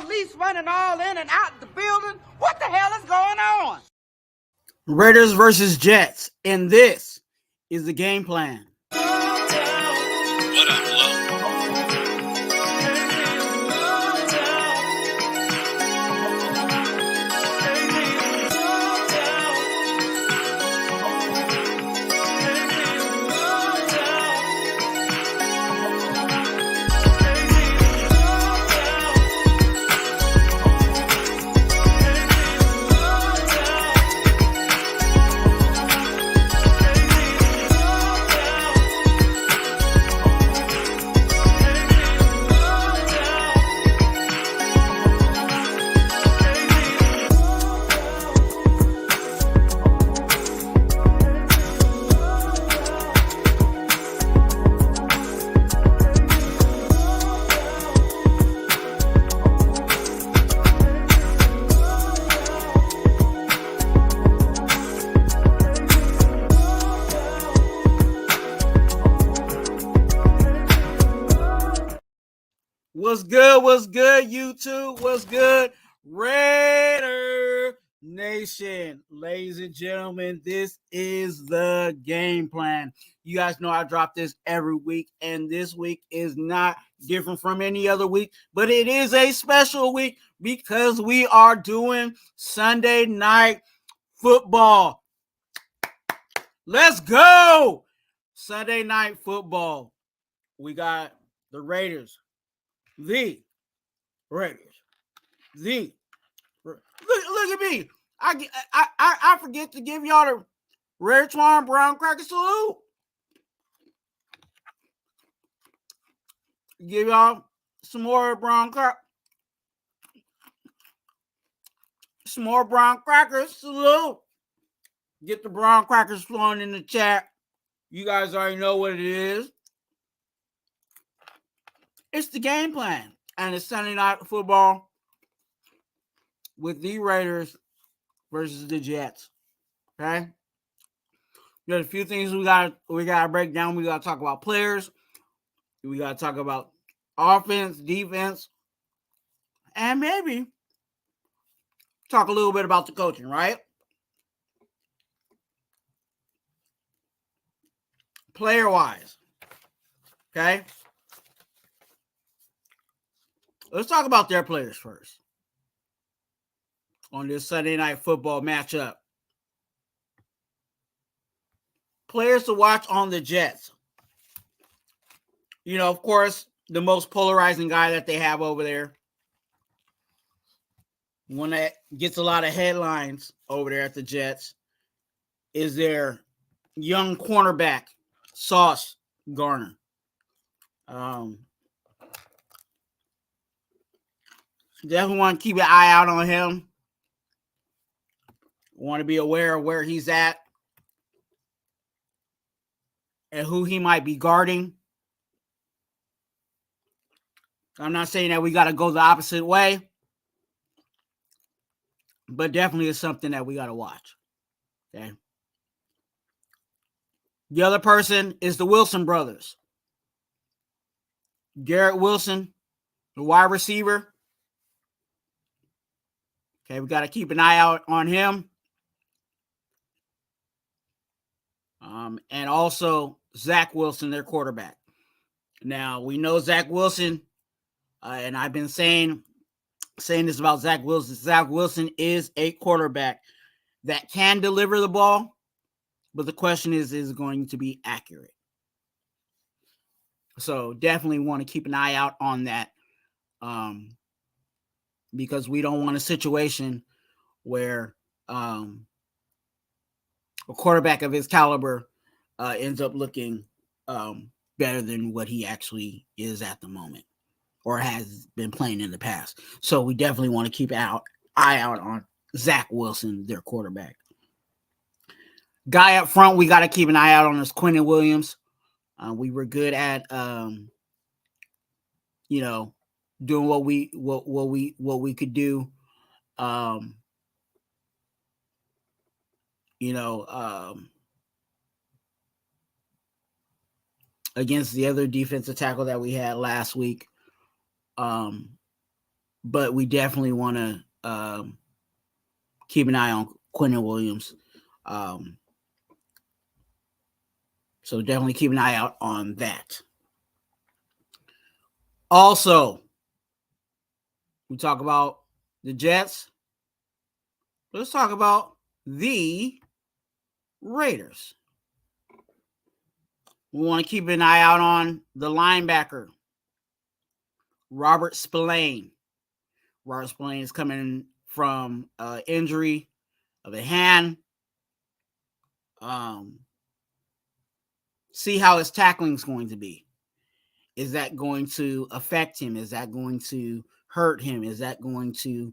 police running all in and out the building. What the hell is going on? Raiders versus Jets, and this is the game plan. What up, Lo? What's good? What's good, YouTube? What's good, Raider Nation? Ladies and gentlemen, this is the game plan. You guys know I drop this every week, and this week is not different from any other week, but it is a special week because we are doing Sunday night football. Let's go! Sunday night football. We got the Raiders. The Raiders. Look at me. I forget to give y'all the Raider Twuan brown cracker salute. Give y'all some more brown crackers salute. Get the brown crackers flowing in the chat. You guys already know what it is. It's the game plan, and it's Sunday night football with the Raiders versus the Jets. Okay, there's a few things we gotta break down. We gotta talk about players. We gotta talk about offense, defense, and maybe talk a little bit about the coaching. Right? Player wise, okay. Let's talk about their players first on this Sunday night football matchup. Players to watch on the Jets. You know, of course, the most polarizing guy that they have over there, one that gets a lot of headlines over there at the Jets, is their young cornerback, Sauce Gardner. Definitely want to keep an eye out on him. Want to be aware of where he's at and who he might be guarding. I'm not saying that we got to go the opposite way, but definitely it's something that we got to watch. Okay. The other person is the Wilson brothers. Garrett Wilson, the wide receiver. Okay, we got to keep an eye out on him. And also Zach Wilson, their quarterback. Now, we know Zach Wilson, and I've been saying this about Zach Wilson. Zach Wilson is a quarterback that can deliver the ball, but the question is it going to be accurate? So definitely want to keep an eye out on that. Because we don't want a situation where a quarterback of his caliber ends up looking better than what he actually is at the moment or has been playing in the past. So we definitely want to keep an eye out on Zach Wilson, their quarterback. Guy up front, we got to keep an eye out on is Quentin Williams. We were good at, doing what we could do. Against the other defensive tackle that we had last week. but we definitely want to keep an eye on Quentin Williams. So definitely keep an eye out on that. Also, we talk about the Jets. Let's talk about the Raiders. We want to keep an eye out on the linebacker, Robert Spillane. Robert Spillane is coming from injury of a hand. See how his tackling is going to be. Is that going to affect him? Is that going to hurt him? Is that going to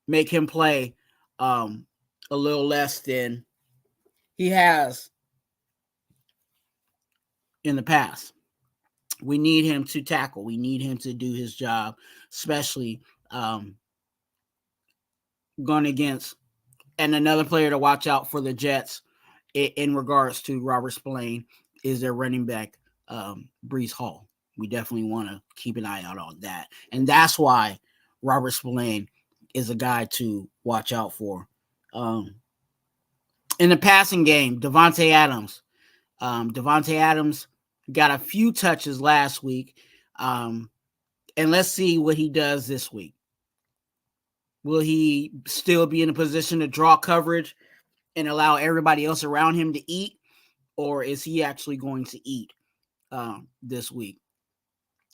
make him play a little less than he has in the past? We need him to tackle. We need him to do his job, especially going against. And another player to watch out for the Jets in regards to Robert Spillane is their running back, Breece Hall. We definitely want to keep an eye out on that. And that's why Robert Spillane is a guy to watch out for. In the passing game, Davante Adams. Davante Adams got a few touches last week. And let's see what he does this week. Will he still be in a position to draw coverage and allow everybody else around him to eat? Or is he actually going to eat this week?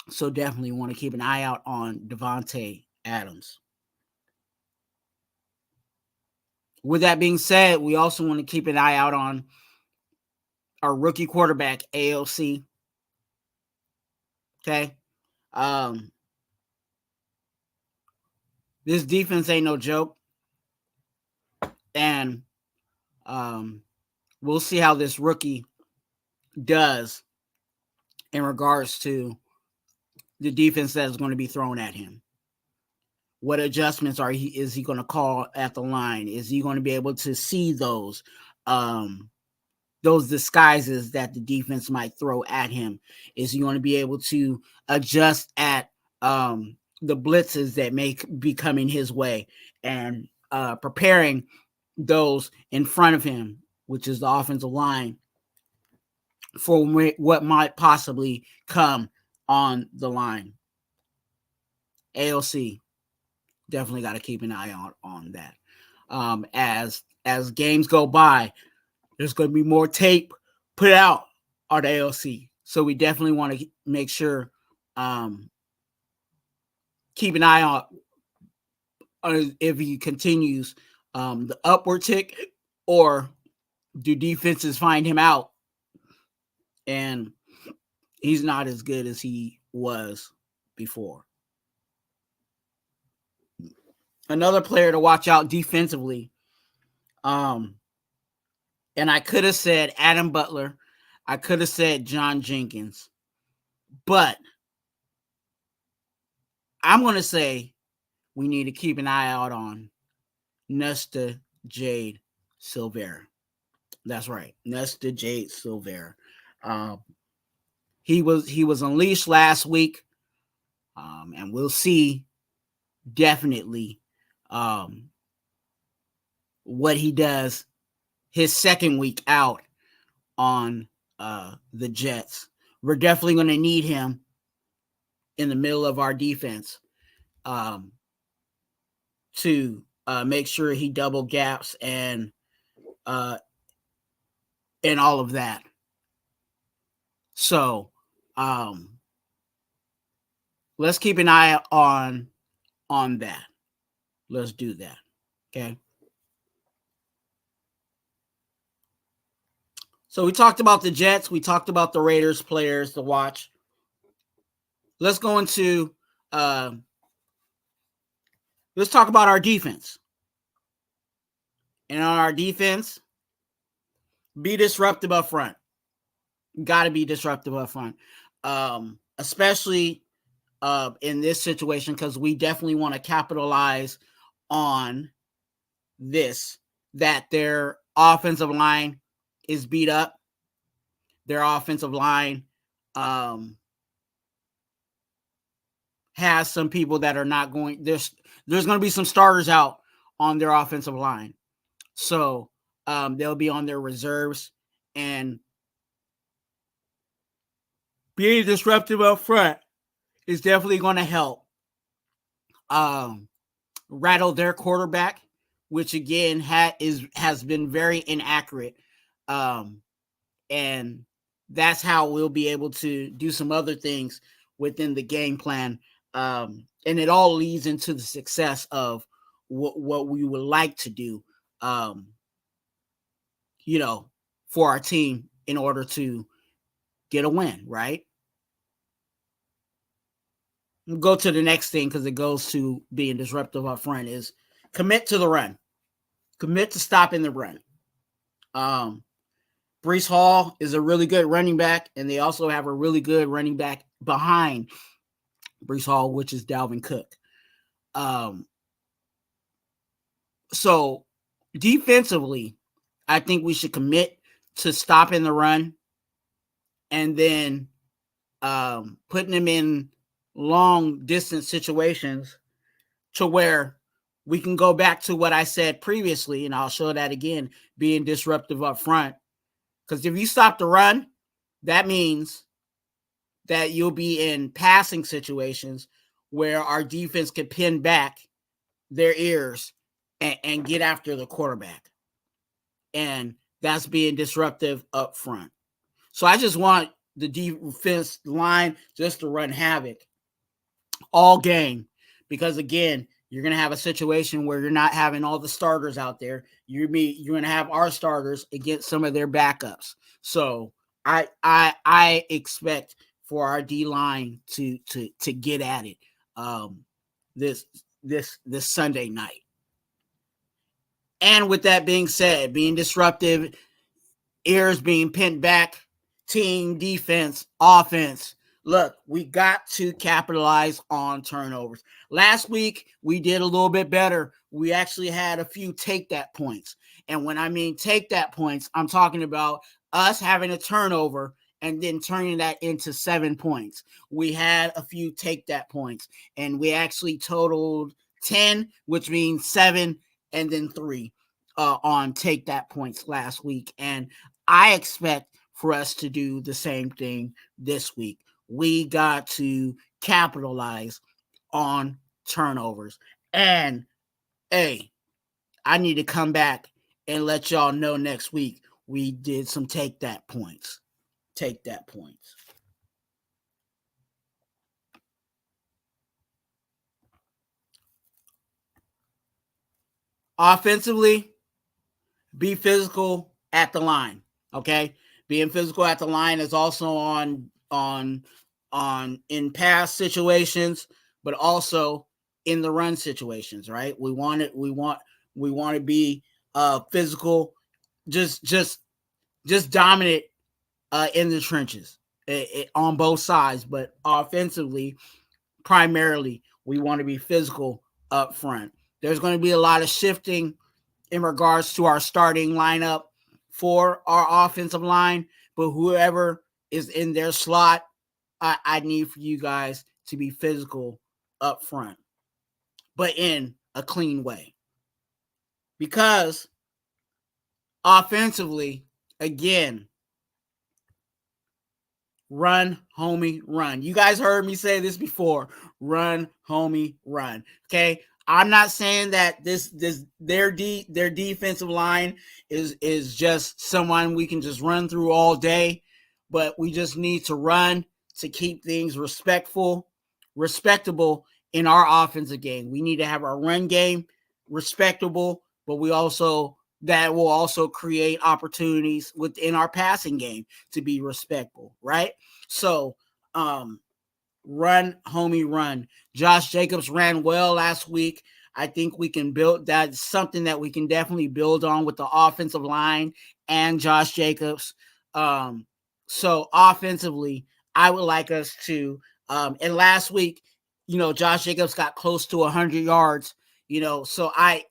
So definitely want to keep an eye out on Davante Adams. With that being said, we also want to keep an eye out on our rookie quarterback, AOC. Okay. This defense ain't no joke. And we'll see how this rookie does in regards to the defense that is going to be thrown at him. What adjustments is he going to call at the line? Is he going to be able to see those disguises that the defense might throw at him? Is he going to be able to adjust at the blitzes that may be coming his way and preparing those in front of him, which is the offensive line, for what might possibly come on the line? AOC, definitely got to keep an eye on that. As games go by, there's going to be more tape put out on AOC. So we definitely want to make sure keep an eye on if he continues the upward tick, or do defenses find him out and he's not as good as he was before. Another player to watch out defensively, and I could have said Adam Butler, I could have said John Jenkins, but I'm going to say we need to keep an eye out on Nesta Jade Silvera. That's right, Nesta Jade Silvera. He was unleashed last week, and we'll see definitely what he does his second week out on the Jets. We're definitely going to need him in the middle of our defense to make sure he double gaps and all of that. So let's keep an eye on that. Let's do that. Okay. So we talked about the Jets. We talked about the Raiders players to watch. Let's go into let's talk about our defense. And on our defense, be disruptive up front. Got to be disruptive up front. Especially in this situation, because we definitely want to capitalize on this, that their offensive line is beat up. Their offensive line has some people that are not going. There's going to be some starters out on their offensive line, so they'll be on their reserves, and being disruptive up front is definitely going to help rattle their quarterback, which again has been very inaccurate, and that's how we'll be able to do some other things within the game plan, and it all leads into the success of what we would like to do, for our team in order to get a win, right? We'll go to the next thing because it goes to being disruptive up front is commit to the run. Commit to stopping the run. Breece Hall is a really good running back, and they also have a really good running back behind Breece Hall, which is Dalvin Cook. So defensively, I think we should commit to stopping the run and then putting them in long distance situations to where we can go back to what I said previously, and I'll show that again, being disruptive up front. Because if you stop the run, that means that you'll be in passing situations where our defense can pin back their ears and get after the quarterback. And that's being disruptive up front. So I just want the defense line just to run havoc all game, because again, you're going to have a situation where you're not having all the starters out there. You're going to have our starters against some of their backups. So I expect for our D line to get at it this Sunday night. And with that being said, being disruptive, ears being pinned back, team, defense, offense. Look, we got to capitalize on turnovers. Last week, we did a little bit better. We actually had a few take that points. And when I mean take that points, I'm talking about us having a turnover and then turning that into 7 points. We had a few take that points, and we actually totaled 10, which means 7 and then 3 on take that points last week. And I expect for us to do the same thing this week. We got to capitalize on turnovers. And, hey, I need to come back and let y'all know next week we did some take that points. Take that points. Offensively, be physical at the line, okay? Being physical at the line is also on in pass situations, but also in the run situations, right? We want to be physical, just dominant in the trenches on both sides, but offensively, primarily, we want to be physical up front. There's going to be a lot of shifting in regards to our starting lineup for our offensive line, but whoever is in their slot, I need for you guys to be physical up front, but in a clean way. Because offensively, again, run, homie, run. You guys heard me say this before. Run, homie, run. Okay? I'm not saying that their defensive line is just someone we can just run through all day, but we just need to run to keep things respectable in our offensive game. We need to have our run game respectable, but that will also create opportunities within our passing game to be respectful, right? So, run, homie, run. Josh Jacobs ran well last week. I think we can build that. Something that we can definitely build on with the offensive line and Josh Jacobs. So offensively, I would like us to, and last week, Josh Jacobs got close to 100 yards, so I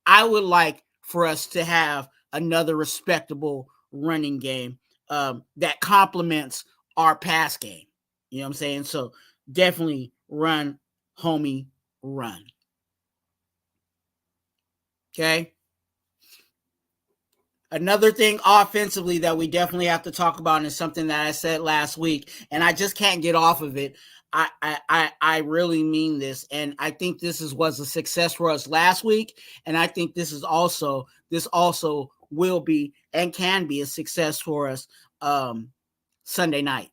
would like for us to have another respectable running game that complements our pass game. You know what I'm saying? So definitely run, homie, run. Okay. Another thing offensively that we definitely have to talk about, and something that I said last week, and I just can't get off of it. I really mean this, and I think was a success for us last week, and I think this also will be and can be a success for us Sunday night.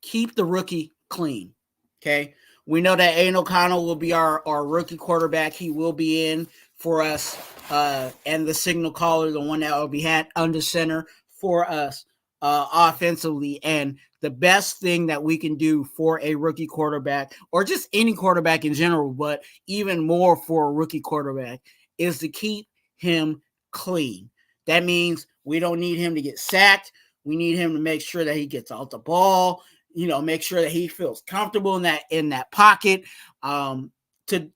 Keep the rookie clean. Okay. We know that Aiden O'Connell will be our rookie quarterback. He will be in for us, and the signal caller, the one that will be had under center for us offensively. And the best thing that we can do for a rookie quarterback, or just any quarterback in general, but even more for a rookie quarterback, is to keep him clean. That means we don't need him to get sacked. We need him to make sure that he gets out the ball. Make sure that he feels comfortable in that pocket, to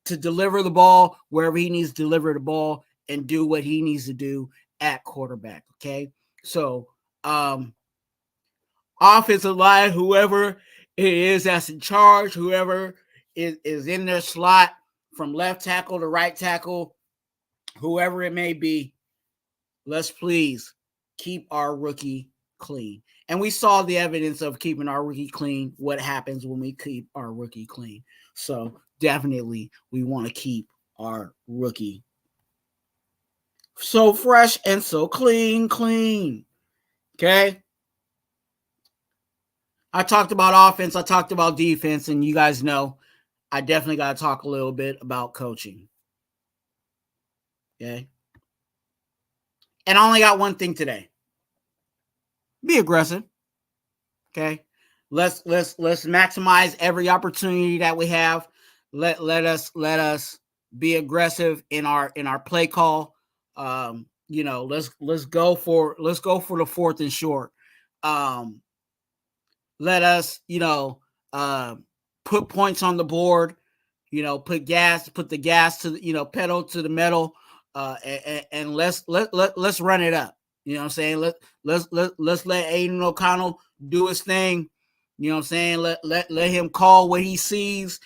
deliver the ball wherever he needs to deliver the ball and do what he needs to do at quarterback. Okay. So, offensive line, whoever it is that's in charge, whoever is in their slot from left tackle to right tackle, whoever it may be, let's please keep our rookie clean. And we saw the evidence of keeping our rookie clean, what happens when we keep our rookie clean. So definitely we want to keep our rookie so fresh and so clean. Okay. I talked about offense. I talked about defense, and you guys know I definitely got to talk a little bit about coaching. Okay. And I only got one thing today. Be aggressive. Okay. Let's maximize every opportunity that we have. Let us be aggressive in our play call. Let's go for the fourth and short. Let us, put points on the board, put the gas to the, pedal to the metal, and let's run it up. You know what I'm saying? Let's let Aiden O'Connell do his thing. You know what I'm saying? Let him call what he sees,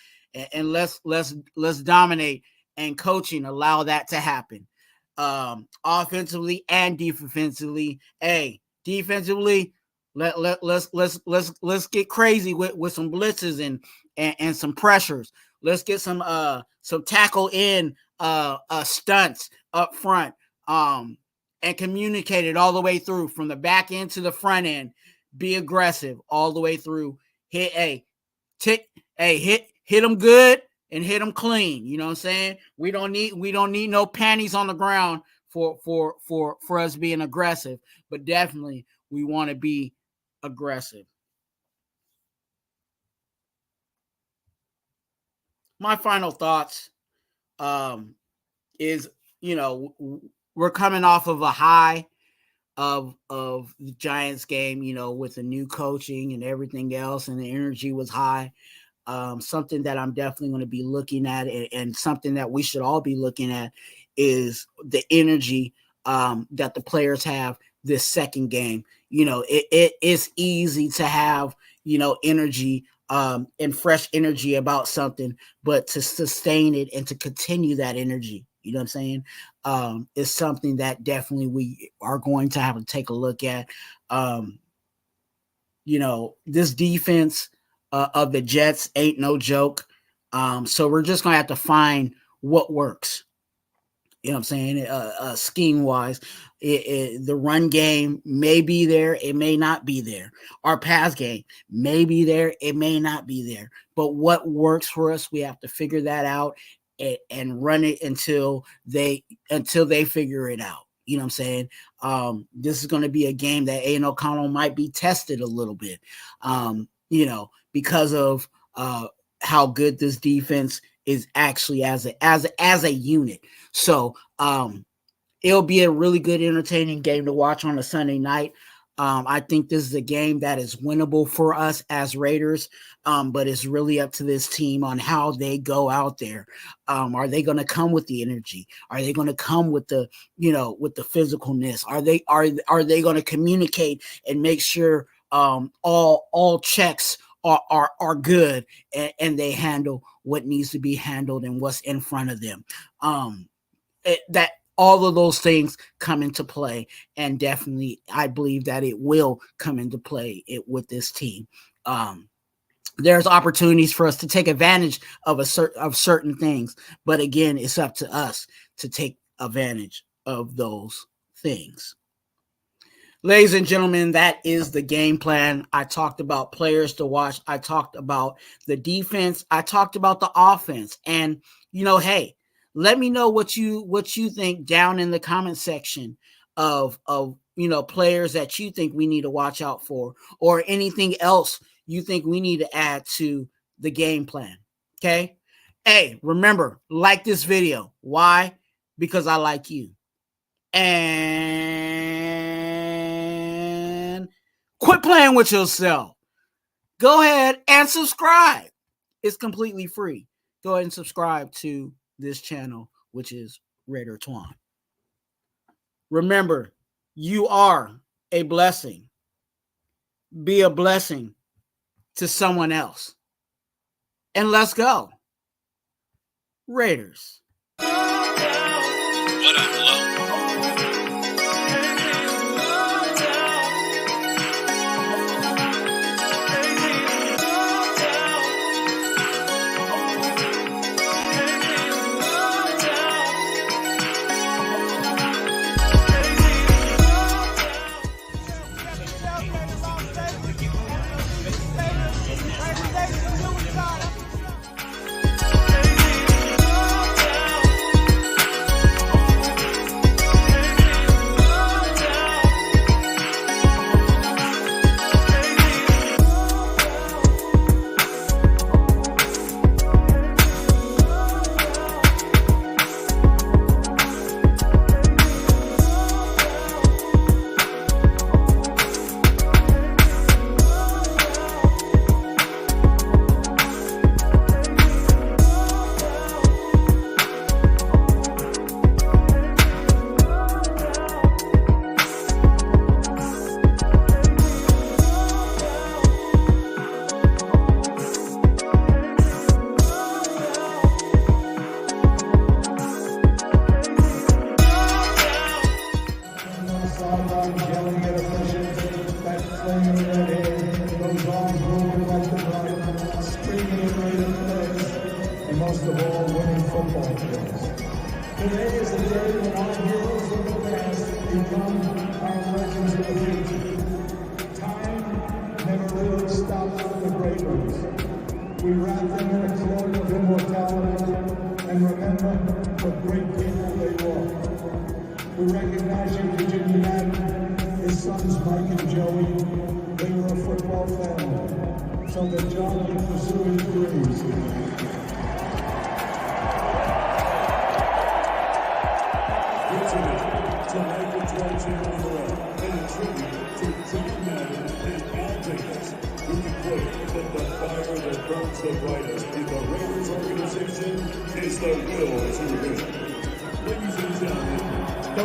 and let's dominate. And coaching allow that to happen. Offensively and defensively. Defensively, let's get crazy with some blitzes and some pressures. Let's get some tackle in stunts up front, and communicate it all the way through from the back end to the front end. Be aggressive all the way through. Hit them good and hit them clean. You know what I'm saying? We don't need no panties on the ground for us being aggressive, but definitely we want to be aggressive. My final thoughts is, we're coming off of a high of the Giants game, with the new coaching and everything else, and the energy was high. Something that I'm definitely going to be looking at, and something that we should all be looking at, is the energy that the players have this second game. It is easy to have, energy and fresh energy about something, but to sustain it and to continue that energy, you know what I'm saying, is something that definitely we are going to have to take a look at. This defense of the Jets ain't no joke. So we're just going to have to find what works. You know what I'm saying? Scheme-wise, the run game may be there. It may not be there. Our pass game may be there. It may not be there. But what works for us, we have to figure that out and run it until they figure it out. You know what I'm saying? This is going to be a game that Aiden O'Connell might be tested a little bit, because of how good this defense is actually as a unit. So it'll be a really good, entertaining game to watch on a Sunday night. I think this is a game that is winnable for us as Raiders, but it's really up to this team on how they go out there. Are they going to come with the energy? Are they going to come with the, with the physicalness? Are they going to communicate and make sure all checks are good, and they handle what needs to be handled and what's in front of them. That all of those things come into play, and definitely I believe that it will come into play with this team. There's opportunities for us to take advantage of certain things, but again, it's up to us to take advantage of those things. Ladies and gentlemen, that is the game plan. I talked about players to watch. I talked about the defense. I talked about the offense. And, hey, let me know what you think down in the comment section of players that you think we need to watch out for, or anything else you think we need to add to the game plan. Okay? Hey, remember, like this video. Why? Because I like you. And quit playing with yourself. Go ahead and subscribe. It's completely free. Go ahead and subscribe to this channel, which is Raider Twuan. Remember, you are a blessing. Be a blessing to someone else. And let's go. Raiders. What up, low? Most of all, winning football games. Today is the day when our heroes of the past become our legends of the future. Time never really stops for the great ones. We wrap them in a cloak of immortality and remember the great people they were. We recognize you, Virginia Matt, his sons Mike and Joey. They were a football family, so that John could pursue his dreams. Tonight the 12 champion in the row, and a tribute to John Madden and Al Davis, who declared that the fire that burns the brightest in the Raiders organization is the will to win. Ladies and gentlemen, the